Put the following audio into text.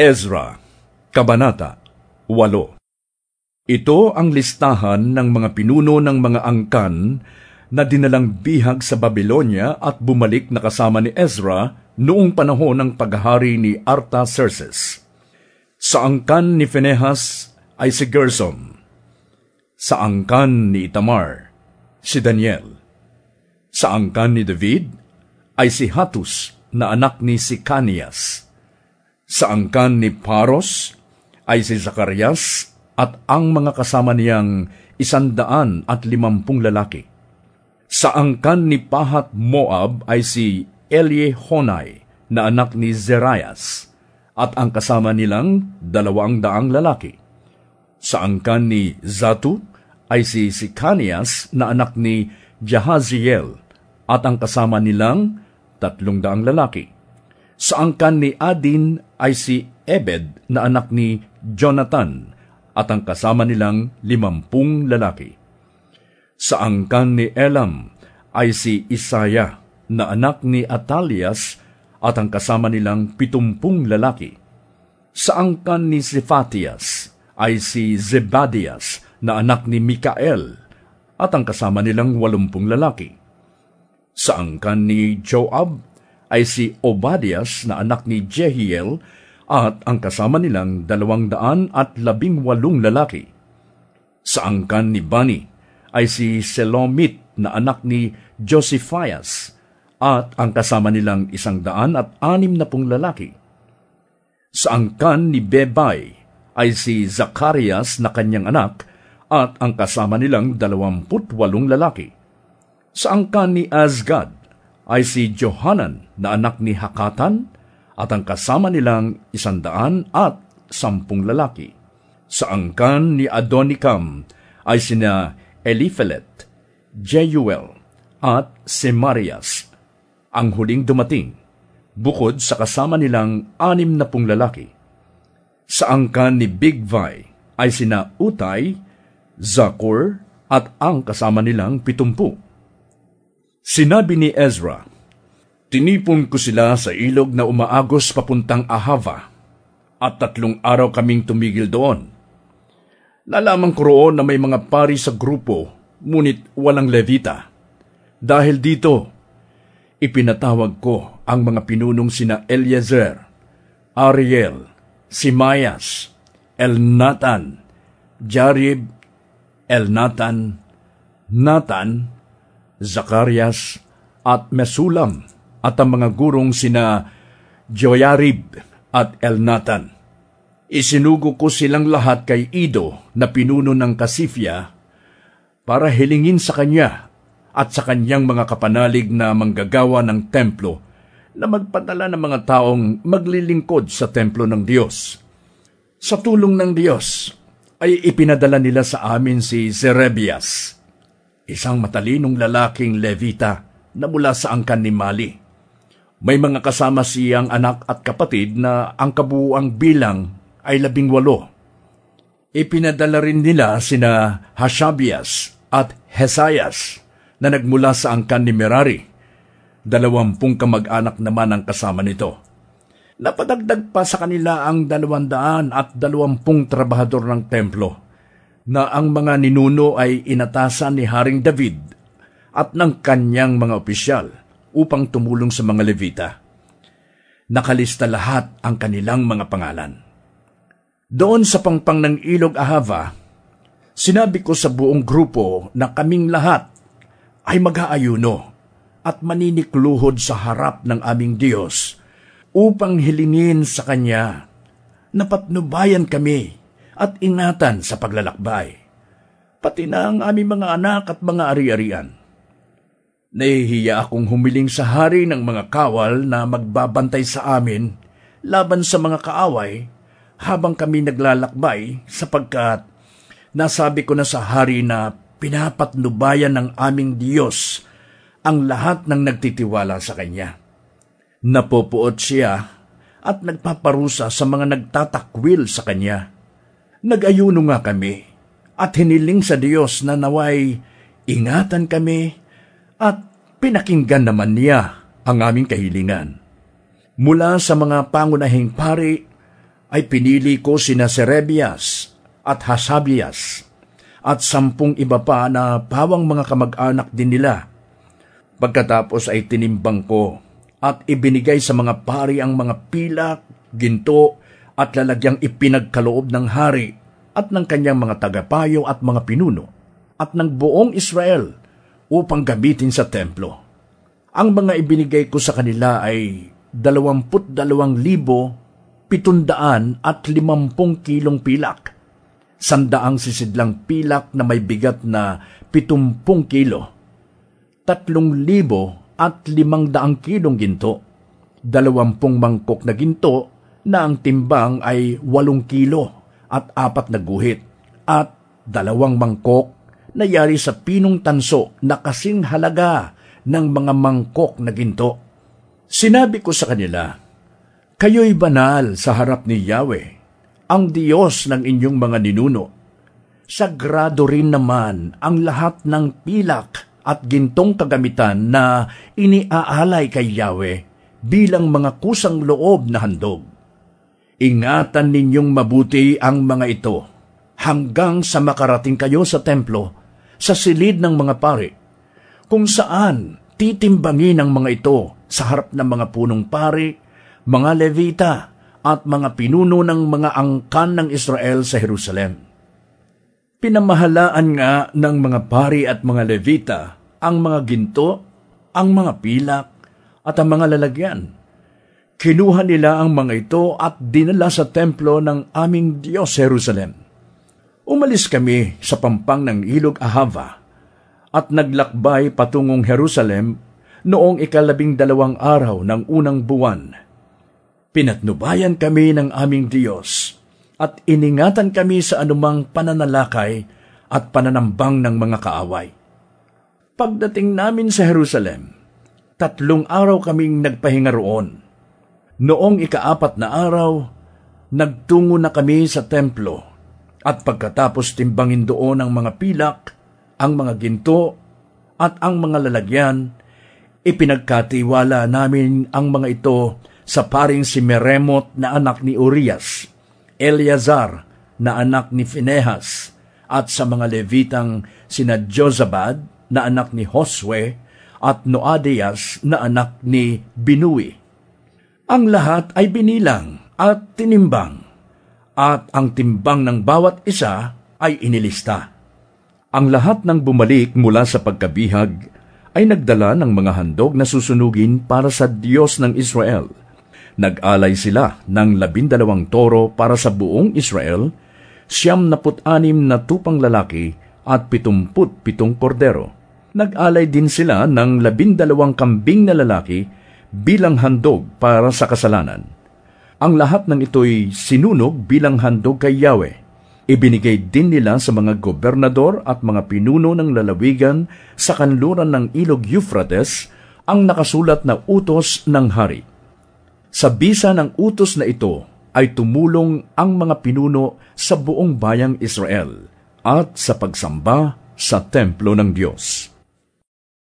Ezra, Kabanata 8. Ito ang listahan ng mga pinuno ng mga angkan na dinalang bihag sa Babylonia at bumalik na kasama ni Ezra noong panahon ng paghahari ni Artaxerxes. Sa angkan ni Phinehas ay si Gersom. Sa angkan ni Itamar, si Daniel. Sa angkan ni David ay si Hatus na anak ni Sikanias. Sa angkan ni Paros ay si Zacarias at ang mga kasama niyang 150 lalaki. Sa angkan ni Pahat Moab ay si Eliehonai na anak ni Zeraias at ang kasama nilang 200 lalaki. Sa angkan ni Zatu ay si Sikanias na anak ni Jahaziel at ang kasama nilang 300 lalaki. Sa angkan ni Adin ay si Ebed na anak ni Jonathan at ang kasama nilang 50 lalaki. Sa angkan ni Elam ay si Isaya na anak ni Atalias at ang kasama nilang 70 lalaki. Sa angkan ni Sefatias ay si Zebadias na anak ni Mikael at ang kasama nilang 80 lalaki. Sa angkan ni Joab ay si Obadias na anak ni Jehiel at ang kasama nilang 218 lalaki. Sa angkan ni Bani ay si Selomit na anak ni Josephias at ang kasama nilang 160 lalaki. Sa angkan ni Bebay ay si Zacarias na kanyang anak at ang kasama nilang 28 lalaki. Sa angkan ni Azgad ay si Johanan na anak ni Hakatan at ang kasama nilang 110 lalaki. Sa angkan ni Adonikam ay sina Eliphelet, Jeuel at Semarias, ang huling dumating, bukod sa kasama nilang 60 lalaki. Sa angkan ni Bigvai ay sina Utay, Zakur at ang kasama nilang 70. Sinabi ni Ezra, "Tinipon ko sila sa ilog na umaagos papuntang Ahava, at 3 araw kaming tumigil doon. Nalaman ko roon na may mga pari sa grupo, ngunit walang Levita. Dahil dito, ipinatawag ko ang mga pinunong sina Eliezer, Ariel, Simayas, Elnatan, Jarib, Elnatan, Natan, Zacarias at Mesulam at ang mga gurong sina Joyarib at Elnatan. Isinugo ko silang lahat kay Ido na pinuno ng Kasifia para hilingin sa kanya at sa kanyang mga kapanalig na manggagawa ng templo na magpadala ng mga taong maglilingkod sa templo ng Diyos. Sa tulong ng Diyos ay ipinadala nila sa amin si Zerebias, isang matalinong lalaking Levita na mula sa angkan ni Mali. May mga kasama siyang anak at kapatid na ang kabuuang bilang ay 18. Ipinadala rin nila sina Hashabias at Hesayas na nagmula sa angkan ni Merari. 20 kamag-anak naman ang kasama nito. Napadagdag pa sa kanila ang 220 trabahador ng templo, na ang mga ninuno ay inatasan ni Haring David at ng kanyang mga opisyal upang tumulong sa mga Levita. Nakalista lahat ang kanilang mga pangalan. Doon sa pangpang ng ilog Ahava, sinabi ko sa buong grupo na kaming lahat ay mag-aayuno at maninikluhod sa harap ng aming Diyos upang hilingin sa Kanya na patnubayan kami at ingatan sa paglalakbay, pati na ang aming mga anak at mga ari-arian. Nahihiya akong humiling sa hari ng mga kawal na magbabantay sa amin laban sa mga kaaway habang kami naglalakbay, sapagkat nasabi ko na sa hari na pinapatnubayan ng aming Diyos ang lahat ng nagtitiwala sa Kanya. Napopuot siya at nagpaparusa sa mga nagtatakwil sa Kanya. Nag-ayuno nga kami at hiniling sa Diyos na naway ingatan kami at pinakinggan naman Niya ang aming kahilingan. Mula sa mga pangunahing pari ay pinili ko sina Serebias at Hasabias at 10 iba pa na pawang mga kamag-anak din nila. Pagkatapos ay tinimbang ko at ibinigay sa mga pari ang mga pilak, ginto at lalagyang ipinagkaloob ng hari at ng kanyang mga tagapayo at mga pinuno at ng buong Israel upang gamitin sa templo. Ang mga ibinigay ko sa kanila ay 22,750 kilong pilak, 100 sisidlang pilak na may bigat na 70 kilo, 3,500 kilong ginto, 20 mangkok na ginto na ang timbang ay 8 kilo at 4 na guhit, at 2 mangkok na yari sa pinong tanso na kasing halaga ng mga mangkok na ginto. Sinabi ko sa kanila, kayo'y banal sa harap ni Yahweh, ang Diyos ng inyong mga ninuno. Sagrado rin naman ang lahat ng pilak at gintong kagamitan na iniaalay kay Yahweh bilang mga kusang loob na handog. Ingatan ninyong mabuti ang mga ito hanggang sa makarating kayo sa templo sa silid ng mga pari, kung saan titimbangin ang mga ito sa harap ng mga punong pari, mga Levita at mga pinuno ng mga angkan ng Israel sa Jerusalem. Pinamahalaan nga ng mga pari at mga Levita ang mga ginto, ang mga pilak at ang mga lalagyan. Kinuha nila ang mga ito at dinala sa templo ng aming Diyos sa Jerusalem. Umalis kami sa pampang ng Ilog Ahava at naglakbay patungong Jerusalem noong 12 araw ng unang buwan. Pinatnubayan kami ng aming Diyos at iningatan kami sa anumang pananalakay at pananambang ng mga kaaway. Pagdating namin sa Jerusalem, 3 araw kaming nagpahinga roon. Noong 4 na araw, nagtungo na kami sa templo at pagkatapos timbangin doon ang mga pilak, ang mga ginto at ang mga lalagyan, ipinagkatiwala namin ang mga ito sa paring si Meremot na anak ni Urias, Eleazar na anak ni Finehas, at sa mga Levitang sina Jozabad na anak ni Josue at Noadias na anak ni Binui. Ang lahat ay binilang at tinimbang, at ang timbang ng bawat isa ay inilista. Ang lahat ng bumalik mula sa pagkabihag ay nagdala ng mga handog na susunugin para sa Diyos ng Israel. Nag-alay sila ng 12 toro para sa buong Israel, 96 na tupang lalaki at 77 kordero. Nag-alay din sila ng 12 kambing na lalaki bilang handog para sa kasalanan. Ang lahat ng ito'y sinunog bilang handog kay Yahweh. Ibinigay din nila sa mga gobernador at mga pinuno ng lalawigan sa kanluran ng Ilog Euphrates ang nakasulat na utos ng hari. Sa bisa ng utos na ito ay tumulong ang mga pinuno sa buong bayang Israel at sa pagsamba sa templo ng Diyos.